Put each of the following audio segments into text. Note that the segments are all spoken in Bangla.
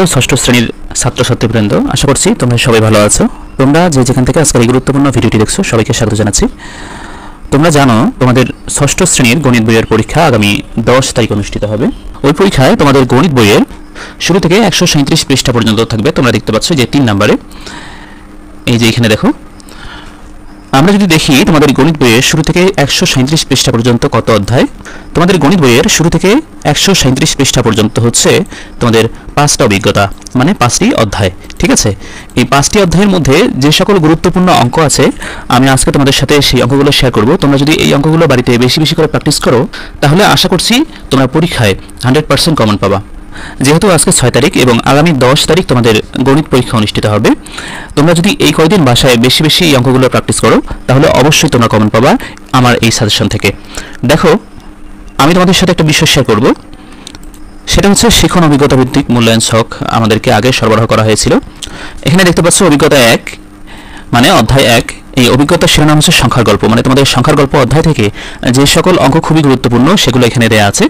প্রিয় ষষ্ঠ শ্রেণীর ছাত্রছাত্রীবৃন্দ, আশা করছি তোমরা সবাই ভালো আছো। তোমরা যে যেখান থেকে আজকের এই গুরুত্বপূর্ণ ভিডিওটি দেখছো সবাইকে স্বাগত জানাচ্ছি। তোমরা জানো তোমাদের ষষ্ঠ শ্রেণীর গণিত বইয়ের পরীক্ষা আগামী 10 তারিখ অনুষ্ঠিত হবে। ওই পরীক্ষায় তোমাদের গণিত বইয়ের শুরু থেকে 137 পৃষ্ঠা পর্যন্ত থাকবে। তোমরা দেখতে পাচ্ছ যে 3 নম্বরে, এই যে এখানে দেখো, আমরা যদি দেখি তোমাদের গণিত বইয়ের শুরু থেকে 137 পৃষ্ঠা পর্যন্ত কত অধ্যায়। তোমাদের গণিত বইয়ের শুরু থেকে 137 পৃষ্ঠা পর্যন্ত হচ্ছে তোমাদের 5টা অভিজ্ঞতা, মানে 5টি অধ্যায়। ঠিক আছে, এই 5টি অধ্যায়ের মধ্যে যে সকল গুরুত্বপূর্ণ অঙ্ক আছে আমি আজকে তোমাদের সাথে সেই অঙ্কগুলো শেয়ার করব। তোমরা যদি এই অঙ্কগুলো বাড়িতে বেশি বেশি করে প্র্যাকটিস করো তাহলে আশা করছি তোমরা পরীক্ষায় 100% কমন পাবা। যেহেতু আজকে 6 তারিখ এবং আগামী 10 তারিখ তোমাদের গণিত পরীক্ষা অনুষ্ঠিত হবে, তোমরা যদি এই কয়েকদিন বাসায় বেশি বেশি এই অঙ্কগুলো প্র্যাকটিস করো তাহলে অবশ্যই তোমরা কমন পাবা আমার এই সাজেশন থেকে। দেখো, আমি তোমাদের সাথে একটা বিষয় শেয়ার করব, সেটা হচ্ছে শিখন অভিজ্ঞতা ভিত্তিক মূল্যায়ন ছক আমাদেরকে আগে সরবরাহ করা হয়েছিল। এখানে দেখতে পাচ্ছ অভিজ্ঞতা 1 মানে অধ্যায় 1। এই অভিজ্ঞতার শিরোনাম হচ্ছে সংখ্যার গল্প, মানে তোমাদের সংখ্যার গল্প অধ্যায় থেকে যে সকল অঙ্ক খুবই গুরুত্বপূর্ণ সেগুলো এখানে দেয়া আছে।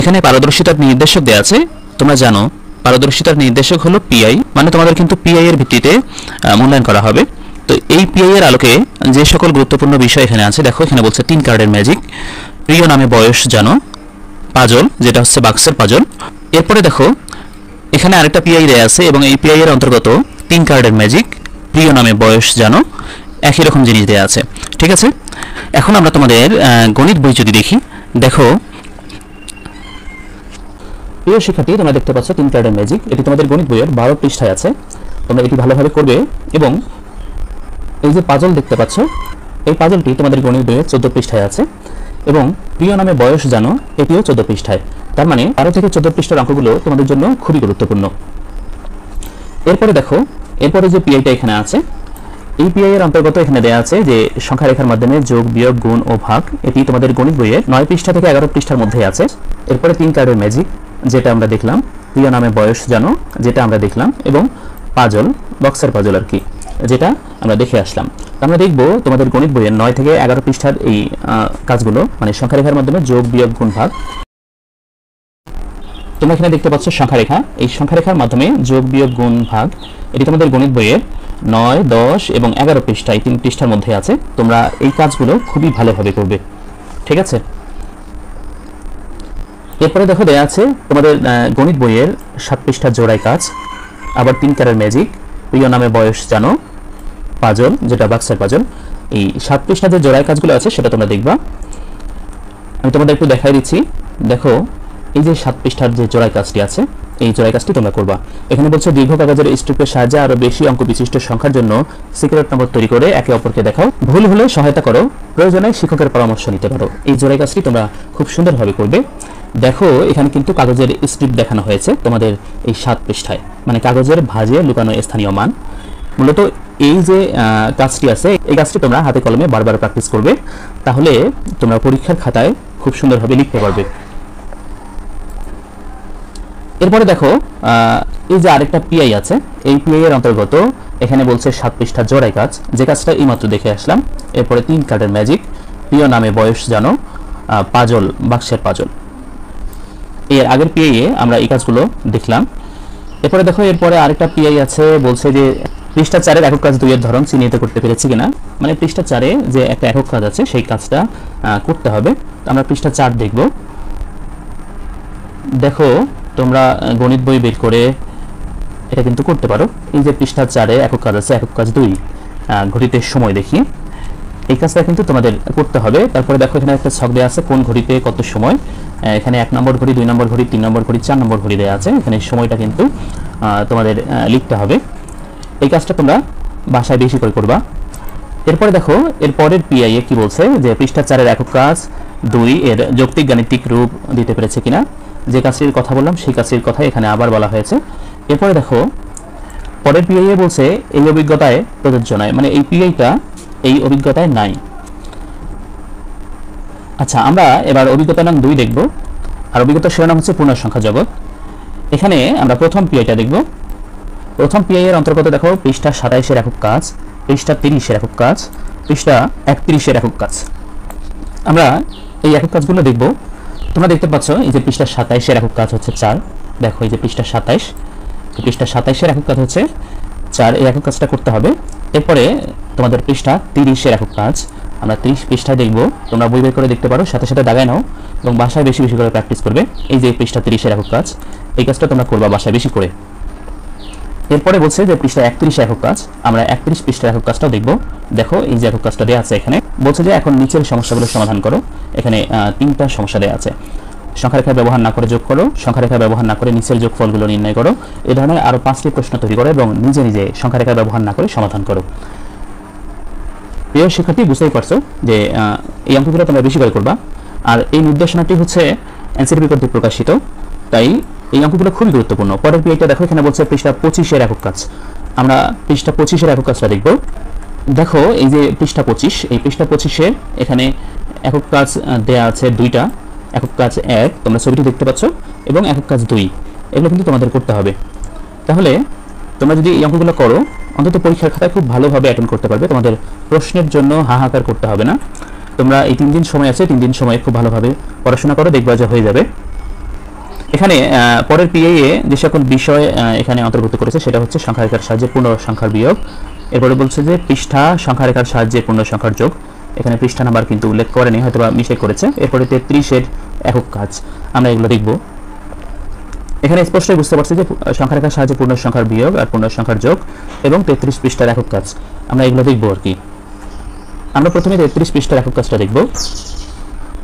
এখানে পারদর্শিতার নির্দেশক দেয়া আছে। তোমরা জানো পারদর্শিতার নির্দেশক হলো পিআই, মানে তোমাদের কিন্তু পিআই এর ভিত্তিতে মূল্যায়ন করা হবে। তো এই পিআই এর আলোকে যে সকল গুরুত্বপূর্ণ বিষয় এখানে আছে, দেখো এখানে বলছে 3 কার্ডের ম্যাজিক, প্রিয় নামে বয়স জানো, পাজল যেটা হচ্ছে বাক্সের পাজল। এরপরে দেখো এখানে আরেকটা পিআই দেয়া আছে এবং এই পিআই এর অন্তর্গত 3 কার্ডের ম্যাজিক, প্রিয় নামে বয়স জানো, একই রকম জিনিস দেয়া আছে। ঠিক আছে, এখন আমরা তোমাদের গণিত বই যদি দেখি, দেখো প্রিয় শিক্ষার্থী, তোমরা দেখতে পাচ্ছ 3 কার্ডের ম্যাজিক, এটি তোমাদের গণিত বইয়ের 12 পৃষ্ঠায় আছে। তোমরা এটি ভালোভাবে করবে এবং এই যে পাজল দেখতে পাচ্ছ, এই পাজলটি তোমাদের গণিত বইয়ের 14 পৃষ্ঠায় আছে এবং প্রিয় নামে বয়স জানো এটিও 14 পৃষ্ঠায়। তার মানে 12 থেকে 14 পৃষ্ঠার অঙ্কগুলো তোমাদের জন্য খুবই গুরুত্বপূর্ণ। এরপরে দেখো, এরপরে যে পিআইটা এখানে আছে, এই পিআই এর অন্তর্গত এখানে দেয়া আছে যে সংখ্যা রেখার মাধ্যমে যোগ, বিয়োগ, গুণ ও ভাগ। এটি তোমাদের গণিত বইয়ের 9 পৃষ্ঠা থেকে 11 পৃষ্ঠার মধ্যে আছে। এরপরে 3 কার্ডের ম্যাজিক যেটা আমরা দেখলাম, প্রিয় নামে বয়স জানো যেটা আমরা দেখলাম, এবং পাজল বক্সের পাজল আর কি, যেটা আমরা দেখে আসলাম। আমরা দেখব তোমাদের গণিত বইয়ের 9 থেকে 11 পৃষ্ঠার এই কাজগুলো, মানে সংখ্যা রেখার মাধ্যমে যোগ, বিয়োগ, গুণ, ভাগ। তোমরা এখানে দেখতে পাচ্ছ সংখ্যা রেখা, এই সংখ্যা রেখার মাধ্যমে যোগ, বিয়োগ, গুণ, ভাগ এটি তোমাদের গণিত বইয়ের 9, 10 এবং 11 পৃষ্ঠা, এই 3 পৃষ্ঠার মধ্যে আছে। তোমরা এই কাজগুলো খুবই ভালোভাবে করবে। ঠিক আছে, এরপরে দেখো দেয়া আছে তোমাদের গণিত বইয়ের 7 পৃষ্ঠার জোড়াই কাজ, আবার 3 কার্ডের ম্যাজিক, প্রিয় নামে বয়স জানো, পাজল যেটা বাক্সের পাজল। এই 7 পৃষ্ঠার যে জোড়াই কাজগুলো আছে সেটা তোমরা দেখবা। আমি তোমাদের একটু দেখাই দিচ্ছি। দেখো এই যে 7 পৃষ্ঠার যে জোড়াই কাজটি আছে, এই জোড়াই কাজটি তোমরা করবা। এখানে বলছে দীর্ঘ কাগজের স্ট্রিপের সাহায্যে আরো বেশি অঙ্ক বিশিষ্ট সংখ্যার জন্য সিক্রেট নম্বর তৈরি করে একে অপরকে দেখাও, ভুল হলে সহায়তা করো, প্রয়োজনে শিক্ষকের পরামর্শ নিতে পারো। এই জোড়াই কাজটি তোমরা খুব সুন্দরভাবে করবে। দেখো এখানে কিন্তু কাগজের স্ট্রিপ দেখানো হয়েছে তোমাদের এই 7 পৃষ্ঠায়, মানে কাগজের ভাঁজে লুকানো স্থানীয় মান। মূলত এই যে কাজটি আছে, এই কাজটি তোমরা হাতে কলমে বারবার প্র্যাকটিস করবে, তাহলে তোমরা পরীক্ষার খাতায় খুব সুন্দরভাবে লিখতে পারবে। এরপরে দেখো এই যে আরেকটা পিআই আছে, এই পিআই এর অন্তর্গত এখানে বলছে 7 পৃষ্ঠা জোড়াই কাজ, যে কাজটা এইমাত্র দেখে আসলাম। এরপরে 3 কার্ডের ম্যাজিক, প্রিয় নামে বয়স জানো, পাজল বাক্সের পাজল। এর আগের পিআই এ আমরা এই কাজগুলো দেখলাম। এরপরে দেখো এরপরে আরেকটা পিআই আছে, বলছে যে পৃষ্ঠা 4 একক কাজ 2 এর ধরন চিহ্নিত করতে পেরেছি কিনা, মানে পৃষ্ঠা 4 যে একটা একক কাজ আছে সেই কাজটা করতে হবে। আমরা পৃষ্ঠা 4 দেখব। দেখো তোমরা গণিত বই বের করে এটা কিন্তু করতে পারো। এই যে পৃষ্ঠা 4 একক কাজ আছে, একক কাজ 2, ঘড়িতে সময় দেখি, এই কাজটা কিন্তু তোমাদের করতে হবে। তারপরে দেখো এখানে একটা ছক দেওয়া আছে কোন ঘড়িতে কত সময়। এখানে 1 নম্বর ঘড়ি, 2 নম্বর ঘড়ি, 3 নম্বর ঘড়ি, 4 নম্বর ঘড়ি দেওয়া আছে। এখানে সময়টা কিন্তু তোমাদের লিখতে হবে। এই কাজটা তোমরা বাসায় বেশি করে করবা। এরপরে দেখো এরপরের পিআই এ কি বলছে, যে পৃষ্ঠা 4 একক কাজ 2 এর যৌক্তিক গাণিতিক রূপ দিতে পেরেছে কিনা। যে কাজটির কথা বললাম সেই কাজটির কথা এখানে আবার বলা হয়েছে। এরপরে দেখো পরের পিআই এ বলছে এই অভিজ্ঞতায় প্রযোজ্য নয়, মানে এই পিআইটা এই অভিজ্ঞতায় নাই। আচ্ছা, আমরা এবার অভিজ্ঞতা নাম 2 দেখব, আর অভিজ্ঞতার শিরোনাম হচ্ছে পূর্ণ সংখ্যা জগৎ। এখানে আমরা প্রথম পিআইটা দেখব। প্রথম পিআই এর অন্তর্গত দেখো পৃষ্ঠা 27 এর একক কাজ, পৃষ্ঠা 30 এর একক কাজ, পৃষ্ঠা 31 এর একক কাজ। আমরা এই একক কাজগুলো দেখব। তোমরা দেখতে পাচ্ছ এই যে পৃষ্ঠা 27 এর একক কাজ হচ্ছে 4। দেখো এই যে পৃষ্ঠা 27, পৃষ্ঠা 27-এর একক কাজ হচ্ছে 4, এই একক কাজটা করতে হবে। এরপরে তোমাদের পৃষ্ঠা 30-এর একক কাজ আমরা 30 পৃষ্ঠায় দেখব। তোমরা বই বের করে দেখতে পারো, সাথে সাথে দাগায় নাও এবং বাসায় বেশি বেশি করে প্র্যাকটিস করবে। এই যে পৃষ্ঠা 30-এর একক কাজ, এই কাজটা তোমরা করবা বাসায় বেশি করে। এরপরে বলছে যে পৃষ্ঠা 31 একক কাজ, আমরা 31 পৃষ্ঠার একক কাজটাও দেখব। দেখো এই যে একক কাজটা দেওয়া আছে এখানে, বলছে যে এখন নিচের সমস্যাগুলো সমাধান করো। এখানে 3টা সমস্যা দেওয়া আছে। সংখ্যারেখা ব্যবহার না করে যোগ করো, সংখ্যারেখা ব্যবহার না করে নিচের যোগফলগুলো নির্ণয় করো। এই ধরনের আরো 5টি প্রশ্ন তৈরি করো এবং নিজে নিজে সংখ্যারেখা ব্যবহার না করে সমাধান করো। প্রিয় শিক্ষার্থী, বুঝতেই পারছো যে এই অঙ্কগুলো তোমরা বেশি করে করবা। আর এই নির্দেশনাটি হচ্ছে এনসিটিভি কর্তৃক প্রকাশিত, তাই এই অঙ্কগুলো খুবই গুরুত্বপূর্ণ। পরের পেজটা দেখো, এখানে বলছে পৃষ্ঠা 25-এর একক কাজ। আমরা পৃষ্ঠা 25-এর একক কাজটা দেখব। দেখো এই যে পৃষ্ঠা 25, এই পৃষ্ঠা 25-এ এখানে একক কাজ দেয়া আছে 2টা। একক কাজ 1 তোমরা ছবিটি দেখতে পাচ্ছ এবং একক কাজ 2, এগুলো কিন্তু তোমাদের করতে হবে। তাহলে তোমরা যদি এই অঙ্কগুলো করো, অন্তত পরীক্ষার খাতায় খুব ভালোভাবে অ্যাটেন্ড করতে পারবে। তোমাদের প্রশ্নের জন্য হাহাকার করতে হবে না। তোমরা এই 3 দিন সময় আছে, 3 দিন সময় খুব ভালোভাবে পড়াশোনা করো, দেখবা যে হয়ে যাবে। এখানে পরের পিএ যে সকল বিষয় এখানে অন্তর্ভুক্ত করেছে সেটা হচ্ছে সংখ্যারেখার সাহায্যে পূর্ণ সংখ্যার বিয়োগ। এরপরে বলছে যে পৃষ্ঠা সংখ্যারেখার সাহায্যে পূর্ণ সংখ্যার যোগ। এখানে পৃষ্ঠা নাম্বার কিন্তু উল্লেখ করেনি, হয়তো বা মিস্টেক করেছে। এরপরে 33-এর একক কাজ, আমরা এগুলো দেখব। এখানে স্পষ্টই বুঝতে পারছি যে সংখ্যারেখার সাহায্যে পূর্ণ সংখ্যার বিয়োগ আর পূর্ণ সংখ্যার যোগ এবং 33 পৃষ্ঠার একক কাজ, আমরা এগুলো দেখব আর কি। আমরা প্রথমে 33 পৃষ্ঠার একক কাজটা দেখব।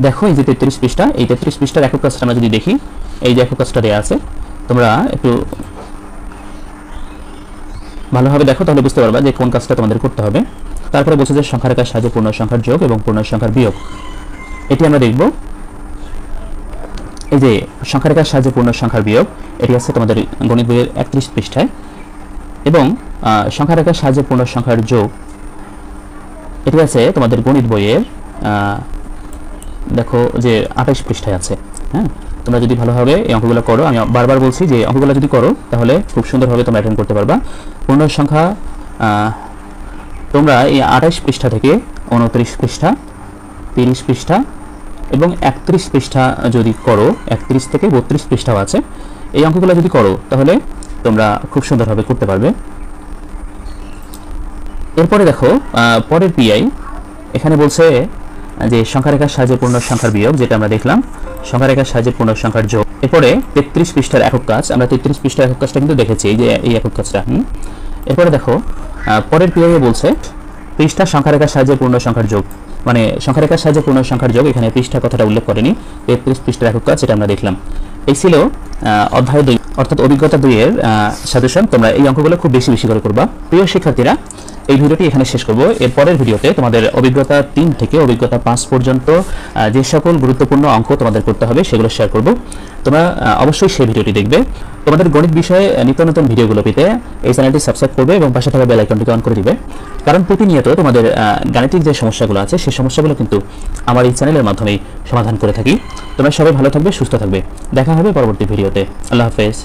দেখো এই যে 33 পৃষ্ঠা, এই 33 পৃষ্ঠার একক কাজটা আমরা যদি দেখি, এই যে একক কাজটা দেওয়া আছে, তোমরা একটু ভালোভাবে দেখো, তাহলে বুঝতে পারবা যে কোন কাজটা তোমাদের করতে হবে। তারপরে বলছে যে সংখ্যারেখার সাহায্যে পূর্ণ সংখ্যার যোগ এবং পূর্ণ সংখ্যার বিয়োগ, এটি আমরা দেখব। এই যে সংখ্যারেখার সাহায্যে পূর্ণ সংখ্যার বিয়োগ, এটি আছে তোমাদের গণিত বইয়ের 31 পৃষ্ঠায় এবং সংখ্যারেখার সাহায্যে পূর্ণ সংখ্যার যোগ, এটি আছে তোমাদের গণিত বইয়ের দেখো যে 28 পৃষ্ঠায় আছে। হ্যাঁ, তোমরা যদি ভালোভাবে এই অঙ্কগুলো করো, আমি বারবার বলছি যে অঙ্কগুলো যদি করো তাহলে খুব সুন্দরভাবে তোমরা অ্যাটেন্ড করতে পারবা। পূর্ণ সংখ্যা তোমরা এই 28 পৃষ্ঠা থেকে 29 পৃষ্ঠা, 30 পৃষ্ঠা এবং 31 পৃষ্ঠা যদি করো, 31 থেকে 32 পৃষ্ঠাও আছে, এই অঙ্কগুলো যদি করো তাহলে তোমরা খুব সুন্দরভাবে করতে পারবে। এরপরে দেখো পরের পিআই, এখানে বলছে যে সংখ্যারেখার সাহায্যে পূর্ণ সংখ্যার বিয়োগ, যেটা আমরা দেখলাম, সংখ্যারেখার সাহায্যে পূর্ণ সংখ্যার যোগ। এরপরে 33 পৃষ্ঠার একক কাজ, আমরা 33 পৃষ্ঠার একক কাজটা কিন্তু দেখেছি, এই যে এই একক কাজটা। এরপরে দেখো পরের পিআই বলছে পৃষ্ঠা সংখ্যারেখার সাহায্যে পূর্ণ সংখ্যার যোগ, মানে সংখ্যারেখার সাহায্যে পূর্ণ সংখ্যার যোগ, এখানে পৃষ্ঠা কথাটা উল্লেখ করেনি। 33 পৃষ্ঠার একক কাজ, এটা আমরা দেখলাম। এই ছিল অধ্যায় 2 অর্থাৎ অভিজ্ঞতা 2-এর সাজেশন। তোমরা এই অঙ্কগুলো খুব বেশি বেশি করে করবা। প্রিয় শিক্ষার্থীরা, এই ভিডিওটি এখানে শেষ করব। এর পরের ভিডিওতে তোমাদের অভিজ্ঞতা 3 থেকে অভিজ্ঞতা 5 পর্যন্ত যে সকল গুরুত্বপূর্ণ অঙ্ক তোমাদের করতে হবে সেগুলো শেয়ার করব। তোমরা অবশ্যই সেই ভিডিওটি দেখবে। তোমাদের গণিত বিষয়ে নিত্য নতুন ভিডিওগুলো পেতে এই চ্যানেলটি সাবস্ক্রাইব করবে এবং পাশে থাকা বেল আইকনটি অন করে দিবে, কারণ প্রতিনিয়ত তোমাদের গাণিতিক যে সমস্যাগুলো আছে সেই সমস্যাগুলো কিন্তু আমার এই চ্যানেলের মাধ্যমেই সমাধান করে থাকি। তোমরা সবাই ভালো থাকবে, সুস্থ থাকবে। দেখা হবে পরবর্তী ভিডিওতে। আল্লাহ হাফেজ।